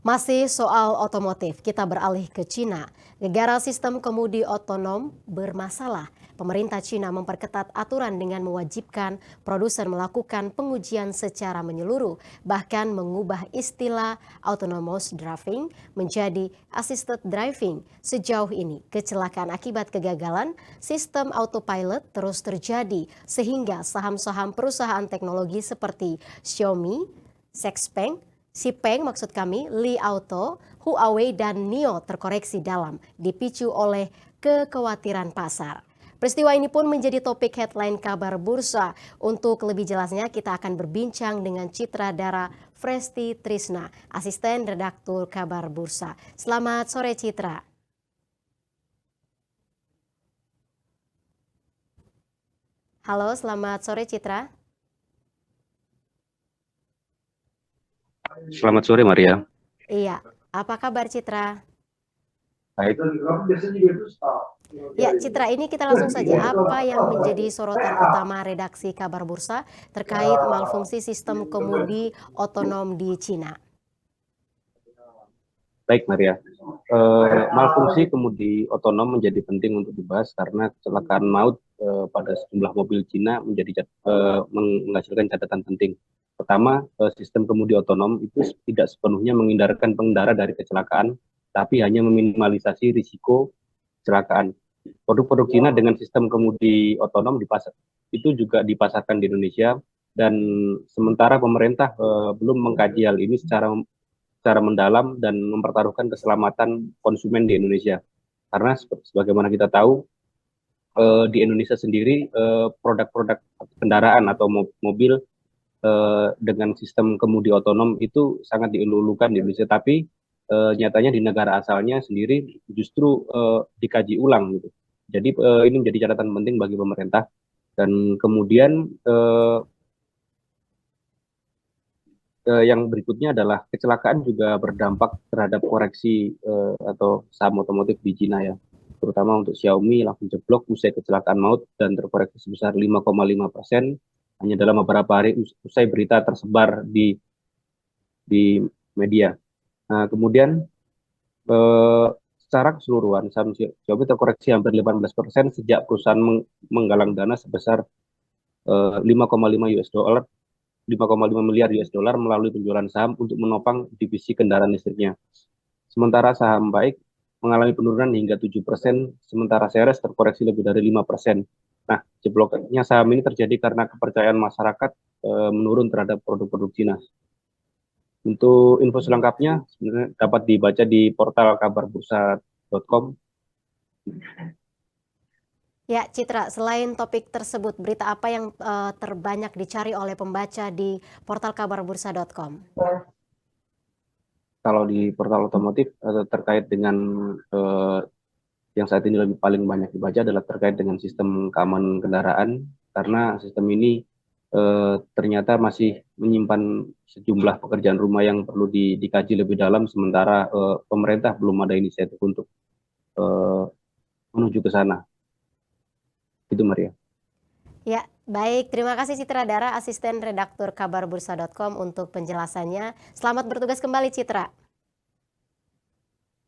Masih soal otomotif, kita beralih ke Cina. Negara sistem kemudi otonom bermasalah. Pemerintah Cina memperketat aturan dengan mewajibkan produsen melakukan pengujian secara menyeluruh, bahkan mengubah istilah autonomous driving menjadi assisted driving. Sejauh ini, kecelakaan akibat kegagalan sistem autopilot terus terjadi, sehingga saham-saham perusahaan teknologi seperti Xiaomi, Xpeng maksud kami, Li Auto, Huawei dan NIO terkoreksi dalam, dipicu oleh kekhawatiran pasar. Peristiwa ini pun menjadi topik headline kabar bursa. Untuk lebih jelasnya kita akan berbincang dengan Citra Dara Fresti Trisna, asisten redaktur kabar bursa. Selamat sore Citra. Halo, selamat sore Citra. Selamat sore Maria. Iya, apa kabar Citra? Baik. Ya, Citra, ini kita langsung saja. Apa yang menjadi sorotan utama redaksi kabar bursa terkait malfungsi sistem kemudi otonom di Cina? Baik Maria. Malfungsi kemudi otonom menjadi penting untuk dibahas karena kecelakaan maut pada sejumlah mobil Cina menghasilkan catatan penting. Pertama, sistem kemudi otonom itu tidak sepenuhnya menghindarkan pengendara dari kecelakaan, tapi hanya meminimalisasi risiko kecelakaan. Produk-produk Cina dengan sistem kemudi otonom itu juga dipasarkan di Indonesia, dan sementara pemerintah belum mengkaji hal ini secara mendalam dan mempertaruhkan keselamatan konsumen di Indonesia. Karena sebagaimana kita tahu, di Indonesia sendiri produk-produk kendaraan atau mobil dengan sistem kemudi otonom itu sangat dielulukan di Indonesia, tapi nyatanya di negara asalnya sendiri justru dikaji ulang gitu. Jadi ini menjadi catatan penting bagi pemerintah. Dan kemudian yang berikutnya adalah kecelakaan juga berdampak terhadap koreksi atau saham otomotif di Cina ya. Terutama untuk Xiaomi langsung jeblok usai kecelakaan maut dan terkoreksi sebesar 5,5% hanya dalam beberapa hari usai berita tersebar di media. Nah, kemudian secara keseluruhan saham Xiaomi terkoreksi hampir 18% sejak perusahaan menggalang dana sebesar 5,5 miliar US dollar melalui penjualan saham untuk menopang divisi kendaraan listriknya. Sementara saham Baik mengalami penurunan hingga 7%, sementara Ceres terkoreksi lebih dari 5%. Nah, jebloknya saham ini terjadi karena kepercayaan masyarakat menurun terhadap produk-produk Cina. Untuk info selengkapnya sebenarnya dapat dibaca di portal kabarbursa.com. Ya, Citra, selain topik tersebut, berita apa yang terbanyak dicari oleh pembaca di portal kabarbursa.com? Kalau di portal otomotif terkait dengan yang saat ini paling banyak dibaca adalah terkait dengan sistem keamanan kendaraan, karena sistem ini ternyata masih menyimpan sejumlah pekerjaan rumah yang perlu dikaji lebih dalam, sementara pemerintah belum ada inisiatif untuk menuju ke sana. Itu Maria. Ya, baik. Terima kasih Citra Dara, asisten redaktur kabarbursa.com untuk penjelasannya. Selamat bertugas kembali Citra.